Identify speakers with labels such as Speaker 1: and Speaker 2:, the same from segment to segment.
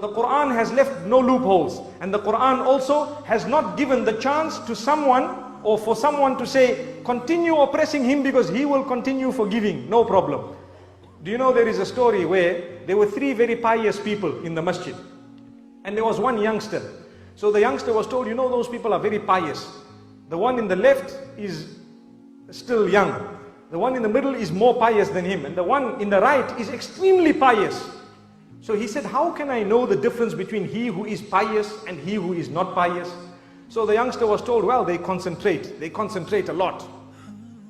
Speaker 1: So the Quran has left no loopholes, and the Quran also has not given the chance to someone or for someone to say, continue oppressing him because he will continue forgiving, no problem. Do you know there is a story where there were three very pious people in the masjid, and there was one youngster. So the youngster was told, you know, those people are very pious. The one in the left is still young. The one in the middle is more pious than him, and the one in the right is extremely pious. So he said, how can I know the difference between he who is pious and he who is not pious? So the youngster was told, well, they concentrate a lot.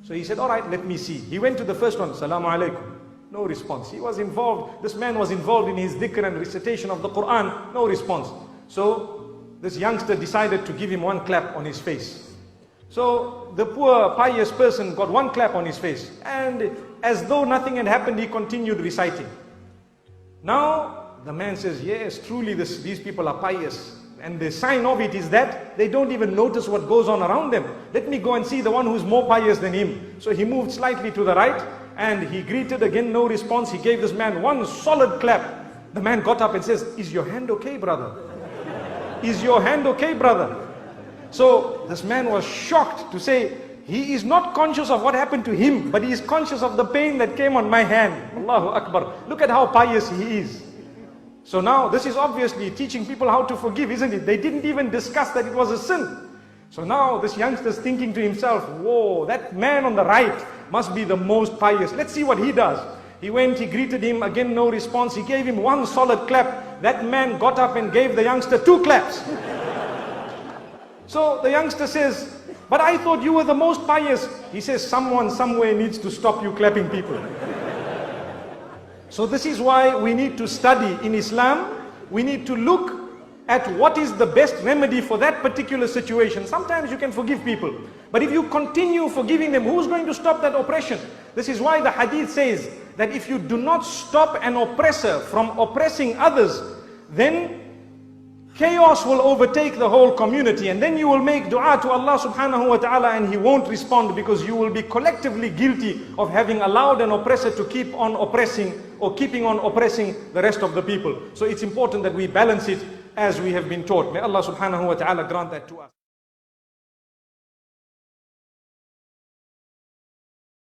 Speaker 1: So he said, all right, let me see. He went to the first one, Salamu alaikum. No response. He was involved, this man was involved in his dhikr and recitation of the Quran, no response. So this youngster decided to give him one clap on his face. So the poor pious person got one clap on his face, and as though nothing had happened, he continued reciting. Now the man says, yes, truly these people are pious, and the sign of it is that they don't even notice what goes on around them. Let me go and see the one who is more pious than him. So he moved slightly to the right, and he greeted again, no response. He gave this man one solid clap. The man got up and says, is your hand okay, brother? Is your hand okay, brother? So this man was shocked to say, he is not conscious of what happened to him, but he is conscious of the pain that came on my hand. Allahu Akbar. Look at how pious he is. So now this is obviously teaching people how to forgive, isn't it? They didn't even discuss that it was a sin. So now this youngster is thinking to himself, whoa, that man on the right must be the most pious. Let's see what he does. He went, he greeted him, again no response. He gave him one solid clap. That man got up and gave the youngster two claps. So the youngster says, but I thought you were the most pious. He says, someone somewhere needs to stop you clapping people. So this is why we need to study in Islam. We need to look at what is the best remedy for that particular situation. Sometimes you can forgive people, but if you continue forgiving them, who's going to stop that oppression? This is why the hadith says that if you do not stop an oppressor from oppressing others, then chaos will overtake the whole community, and then you will make dua to Allah subhanahu wa ta'ala and He won't respond, because you will be collectively guilty of having allowed an oppressor to keep on oppressing or keeping on oppressing the rest of the people. So it's important that we balance it as we have been taught. May Allah subhanahu wa ta'ala grant that to us.